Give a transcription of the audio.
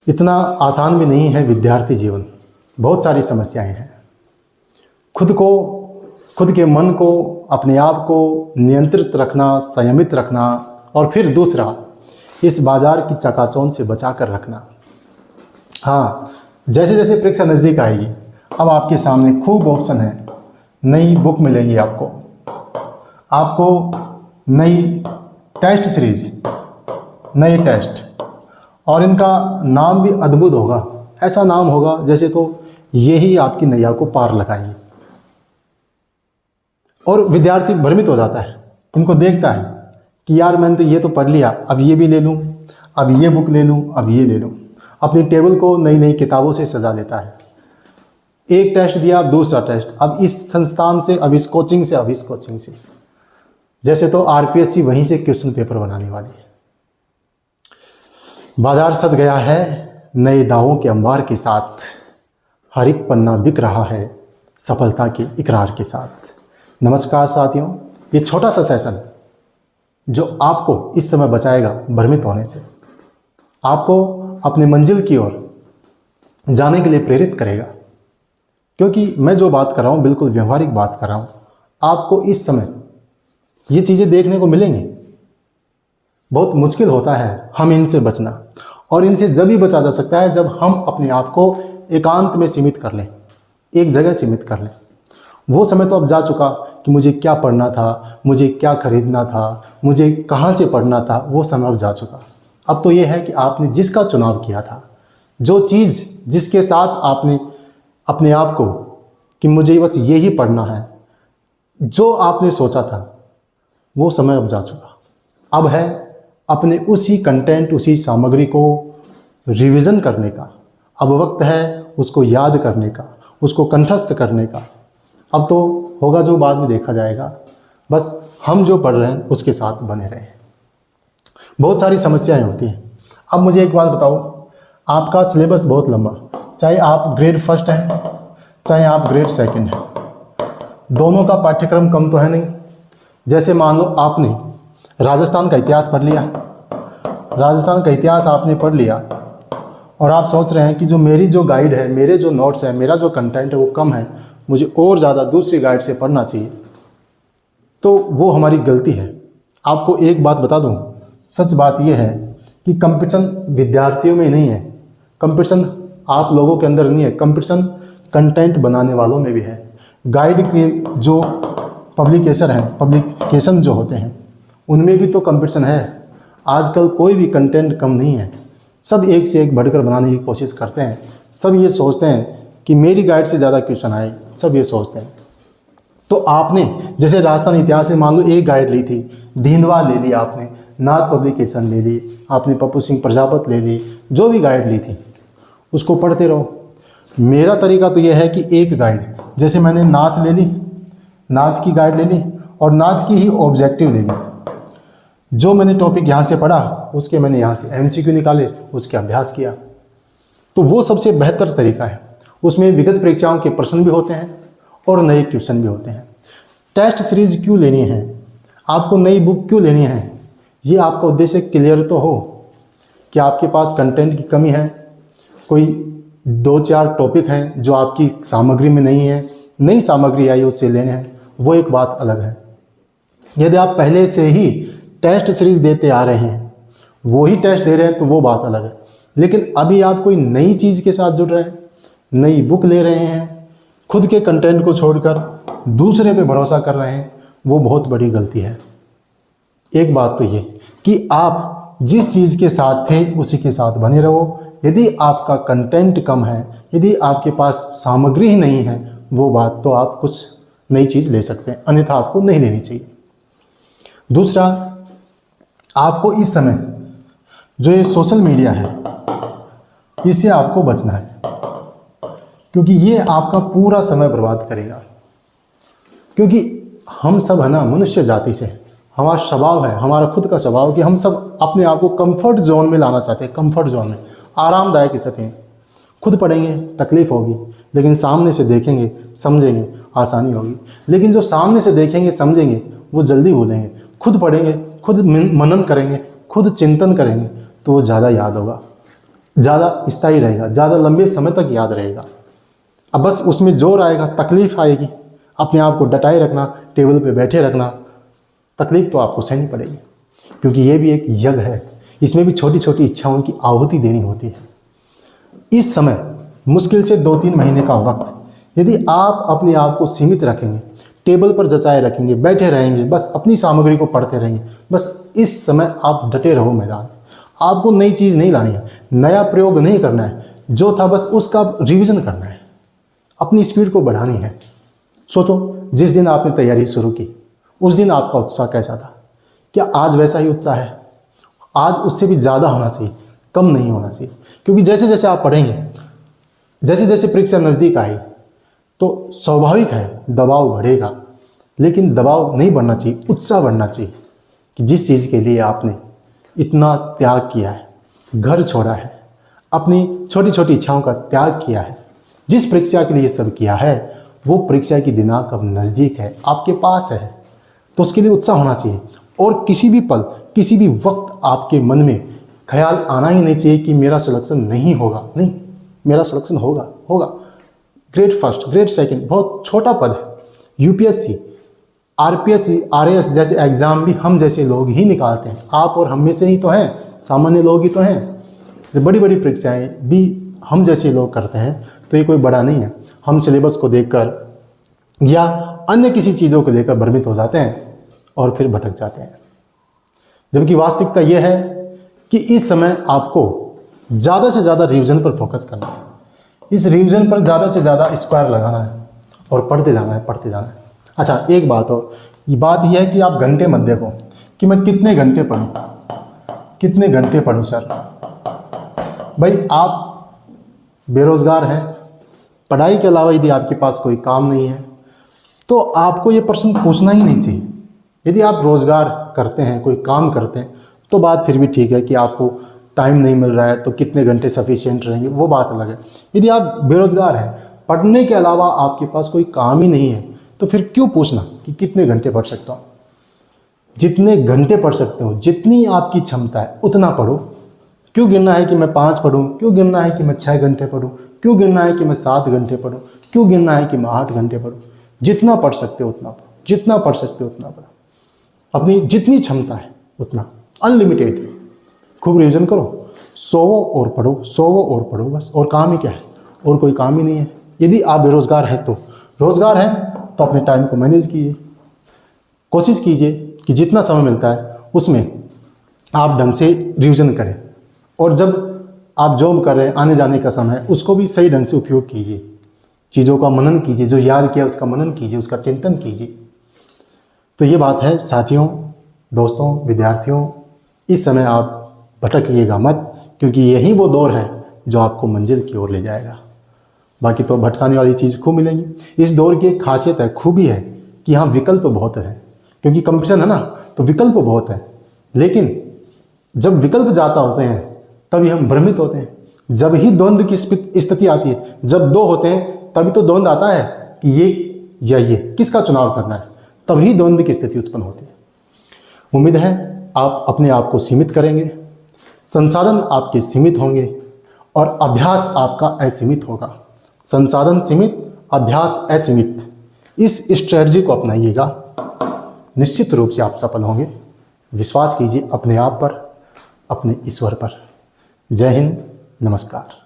इतना आसान भी नहीं है विद्यार्थी जीवन। बहुत सारी समस्याएं हैं। खुद के मन को, अपने आप को नियंत्रित रखना, संयमित रखना, और फिर दूसरा इस बाज़ार की चकाचौंध से बचा कर रखना। हाँ, जैसे जैसे परीक्षा नज़दीक आएगी, अब आपके सामने खूब ऑप्शन है। नई बुक मिलेगी आपको नई टेस्ट सीरीज, नए टेस्ट, और इनका नाम भी अद्भुत होगा। ऐसा नाम होगा जैसे तो यही आपकी नैया को पार लगाएंगे। और विद्यार्थी भ्रमित हो जाता है, इनको देखता है कि यार मैंने तो ये तो पढ़ लिया, अब ये भी ले लूँ, अब ये बुक ले लूँ, अब ये ले लूँ। अपनी टेबल को नई नई किताबों से सजा लेता है। एक टेस्ट दिया, अब दूसरा टेस्ट, अब इस संस्थान से, अब इस कोचिंग से, अब इस कोचिंग से। जैसे तो आरपीएससी वहीं से क्वेश्चन पेपर बनाने वाली है। बाजार सज गया है नए दावों के अंबार के साथ, हर एक पन्ना बिक रहा है सफलता के इकरार के साथ। नमस्कार साथियों, ये छोटा सा सेशन जो आपको इस समय बचाएगा भ्रमित होने से, आपको अपने मंजिल की ओर जाने के लिए प्रेरित करेगा। क्योंकि मैं जो बात कर रहा हूँ बिल्कुल व्यवहारिक बात कर रहा हूँ। आपको इस समय ये चीज़ें देखने को मिलेंगी। बहुत मुश्किल होता है हम इनसे बचना, और इनसे जब ही बचा जा सकता है जब हम अपने आप को एकांत में सीमित कर लें, एक जगह सीमित कर लें। वो समय तो अब जा चुका कि मुझे क्या पढ़ना था, मुझे क्या खरीदना था, मुझे कहाँ से पढ़ना था, वो समय अब जा चुका। अब तो ये है कि आपने जिसका चुनाव किया था, जो चीज़ जिसके साथ आपने अपने आप को कि मुझे बस यही पढ़ना है, जो आपने सोचा था, वो समय अब जा चुका। अब है अपने उसी कंटेंट, उसी सामग्री को रिवीजन करने का। अब वक्त है उसको याद करने का, उसको कंठस्थ करने का। अब तो होगा जो बाद में देखा जाएगा, बस हम जो पढ़ रहे हैं उसके साथ बने रहें। बहुत सारी समस्याएं होती हैं। अब मुझे एक बात बताओ, आपका सिलेबस बहुत लंबा, चाहे आप ग्रेड फर्स्ट हैं, चाहे आप ग्रेड सेकंड हैं, दोनों का पाठ्यक्रम कम तो है नहीं। जैसे मान लो आपने राजस्थान का इतिहास पढ़ लिया, राजस्थान का इतिहास आपने पढ़ लिया, और आप सोच रहे हैं कि जो मेरी जो गाइड है, मेरे जो नोट्स हैं, मेरा जो कंटेंट है वो कम है, मुझे और ज़्यादा दूसरी गाइड से पढ़ना चाहिए। तो वो हमारी गलती है। आपको एक बात बता दूं, सच बात यह है कि कंपटीशन विद्यार्थियों में नहीं है, कंपटीशन आप लोगों के अंदर नहीं है, कंपटीशन कंटेंट बनाने वालों में भी है। गाइड के जो पब्लिकेशन जो होते हैं उनमें भी तो कंपटीशन है। आजकल कोई भी कंटेंट कम नहीं है, सब एक से एक बढ़कर बनाने की कोशिश करते हैं। सब ये सोचते हैं कि मेरी गाइड से ज़्यादा क्वेश्चन आए, सब ये सोचते हैं। तो आपने जैसे राजस्थान इतिहास से मान लो एक गाइड ली थी, दीनवा ले ली आपने, नाथ पब्लिकेशन ले ली आपने, पप्पू सिंह प्रजापत ले ली, जो भी गाइड ली थी उसको पढ़ते रहो। मेरा तरीका तो यह है कि एक गाइड, जैसे मैंने नाथ ले ली, नाथ की गाइड ले ली और नाथ की ही ऑब्जेक्टिव ले ली। जो मैंने टॉपिक यहाँ से पढ़ा उसके मैंने यहाँ से एमसीक्यू निकाले, उसके अभ्यास किया। तो वो सबसे बेहतर तरीका है। उसमें विगत परीक्षाओं के प्रश्न भी होते हैं और नए क्वेश्चन भी होते हैं। टेस्ट सीरीज क्यों लेनी है, आपको नई बुक क्यों लेनी है, ये आपका उद्देश्य क्लियर तो हो कि आपके पास कंटेंट की कमी है, कोई 2-4 टॉपिक हैं जो आपकी सामग्री में नहीं है, नई सामग्री आई उससे लेने हैं, वो एक बात अलग है। यदि आप पहले से ही टेस्ट सीरीज देते आ रहे हैं, वो ही टेस्ट दे रहे हैं, तो वो बात अलग है। लेकिन अभी आप कोई नई चीज़ के साथ जुड़ रहे हैं, नई बुक ले रहे हैं, खुद के कंटेंट को छोड़कर दूसरे पे भरोसा कर रहे हैं, वो बहुत बड़ी गलती है। एक बात तो ये कि आप जिस चीज़ के साथ थे उसी के साथ बने रहो। यदि आपका कंटेंट कम है, यदि आपके पास सामग्री ही नहीं है, वो बात तो आप कुछ नई चीज़ ले सकते हैं, अन्यथा आपको नहीं लेनी चाहिए। दूसरा, आपको इस समय जो ये सोशल मीडिया है इससे आपको बचना है, क्योंकि ये आपका पूरा समय बर्बाद करेगा। क्योंकि हम सब है ना, मनुष्य जाति से हमारा स्वभाव है, हमारा खुद का स्वभाव कि हम सब अपने आप को कंफर्ट जोन में लाना चाहते हैं। कंफर्ट जोन में, आरामदायक स्थिति में। खुद पढ़ेंगे तकलीफ होगी, लेकिन सामने से देखेंगे समझेंगे आसानी होगी। लेकिन जो सामने से देखेंगे समझेंगे वो जल्दी भूलेंगे। खुद पढ़ेंगे, खुद मनन करेंगे, खुद चिंतन करेंगे, तो वो ज़्यादा याद होगा। ज़्यादा स्थायी रहेगा, ज़्यादा लंबे समय तक याद रहेगा। अब बस उसमें जोर आएगा, तकलीफ़ आएगी, अपने आप को डटाए रखना, टेबल पे बैठे रखना, तकलीफ़ तो आपको सहनी पड़ेगी, क्योंकि ये भी एक यज्ञ है। इसमें भी छोटी छोटी इच्छाओं की आहुति देनी होती है। इस समय मुश्किल से 2-3 महीने का वक्त यदि आप अपने आप को सीमित रखेंगे, टेबल पर जचाए रखेंगे, बैठे रहेंगे, बस अपनी सामग्री को पढ़ते रहेंगे, बस इस समय आप डटे रहो मैदान। आपको नई चीज़ नहीं लानी है, नया प्रयोग नहीं करना है, जो था बस उसका रिवीजन करना है, अपनी स्पीड को बढ़ानी है। सोचो, जिस दिन आपने तैयारी शुरू की उस दिन आपका उत्साह कैसा था? क्या आज वैसा ही उत्साह है? आज उससे भी ज़्यादा होना चाहिए, कम नहीं होना चाहिए। क्योंकि जैसे जैसे आप पढ़ेंगे, जैसे जैसे परीक्षा नज़दीक आई, तो स्वाभाविक है दबाव बढ़ेगा, लेकिन दबाव नहीं बढ़ना चाहिए, उत्साह बढ़ना चाहिए कि जिस चीज़ के लिए आपने इतना त्याग किया है, घर छोड़ा है, अपनी छोटी छोटी इच्छाओं का त्याग किया है, जिस परीक्षा के लिए सब किया है, वो परीक्षा की दिनांक अब नज़दीक है, आपके पास है, तो उसके लिए उत्साह होना चाहिए। और किसी भी पल, किसी भी वक्त आपके मन में ख्याल आना ही नहीं चाहिए कि मेरा सिलेक्शन नहीं होगा। नहीं, मेरा सिलेक्शन होगा, होगा। ग्रेड फर्स्ट, ग्रेड सेकंड बहुत छोटा पद है। यूपीएससी, आरपीएससी, आरएएस जैसे एग्ज़ाम भी हम जैसे लोग ही निकालते हैं। आप और हम में से ही तो हैं, सामान्य लोग ही तो हैं। जब बड़ी बड़ी परीक्षाएँ भी हम जैसे लोग करते हैं तो ये कोई बड़ा नहीं है। हम सिलेबस को देखकर या अन्य किसी चीज़ों को लेकर भ्रमित हो जाते हैं और फिर भटक जाते हैं। जबकि वास्तविकता यह है कि इस समय आपको ज़्यादा से ज़्यादा रिवीजन पर फोकस करना है। इस रिवीजन पर ज़्यादा से ज़्यादा स्क्वायर लगाना है और पढ़ते जाना है, पढ़ते जाना है। अच्छा, एक बात और, ये बात यह है कि आप घंटे मत देखो कि मैं कितने घंटे पढूं, कितने घंटे पढूं सर। भाई, आप बेरोज़गार हैं, पढ़ाई के अलावा यदि आपके पास कोई काम नहीं है, तो आपको ये प्रश्न पूछना ही नहीं चाहिए। यदि आप रोज़गार करते हैं, कोई काम करते हैं, तो बात फिर भी ठीक है कि आपको टाइम नहीं मिल रहा है तो कितने घंटे सफिशिएंट रहेंगे, वो बात अलग है। यदि आप बेरोज़गार हैं, पढ़ने के अलावा आपके पास कोई काम ही नहीं है, तो फिर क्यों पूछना कि कितने घंटे पढ़ सकता हूँ। जितने घंटे पढ़ सकते हो, जितनी आपकी क्षमता है उतना पढ़ो। क्यों गिनना है कि मैं 5 पढूं, क्यों गिनना है कि मैं 6 घंटे पढूं, क्यों गिनना है कि मैं 7 घंटे पढूं, क्यों गिनना है कि मैं 8 घंटे पढूं। जितना पढ़ सकते हो उतना पढ़ो, जितना पढ़ सकते हो उतना पढ़ो, अपनी जितनी क्षमता है उतना, अनलिमिटेड। खूब रिवीजन करो, सोवो और पढ़ो, सोवो और पढ़ो, बस। और काम ही क्या है? और कोई काम ही नहीं है। यदि आप बेरोज़गार हैं तो रोज़गार हैं तो अपने टाइम को मैनेज कीजिए। कोशिश कीजिए कि जितना समय मिलता है उसमें आप ढंग से रिवीजन करें, और जब आप जॉब कर रहे हैं, आने जाने का समय, उसको भी सही ढंग से उपयोग कीजिए। चीज़ों का मनन कीजिए, जो याद किया उसका मनन कीजिए, उसका चिंतन कीजिए। तो ये बात है साथियों, दोस्तों, विद्यार्थियों, इस समय आप भटकिएगा मत, क्योंकि यही वो दौर है जो आपको मंजिल की ओर ले जाएगा। बाकी तो भटकाने वाली चीज़ खूब मिलेंगी। इस दौर की एक खासियत है, खूबी है कि यहाँ विकल्प बहुत है, क्योंकि कंपटीशन है ना, तो विकल्प बहुत है। लेकिन जब विकल्प ज़्यादा होते हैं तभी हम भ्रमित होते हैं। जब ही द्वंद्व की स्थिति आती है, जब 2 होते हैं तभी तो द्वंद्व आता है कि ये या ये, किसका चुनाव करना है, तभी द्वंद्व की स्थिति उत्पन्न होती है। उम्मीद है आप अपने आप को सीमित करेंगे, संसाधन आपके सीमित होंगे और अभ्यास आपका असीमित होगा। संसाधन सीमित, अभ्यास असीमित, इस स्ट्रेटजी को अपनाइएगा, निश्चित रूप से आप सफल होंगे। विश्वास कीजिए अपने आप पर, अपने ईश्वर पर। जय हिंद, नमस्कार।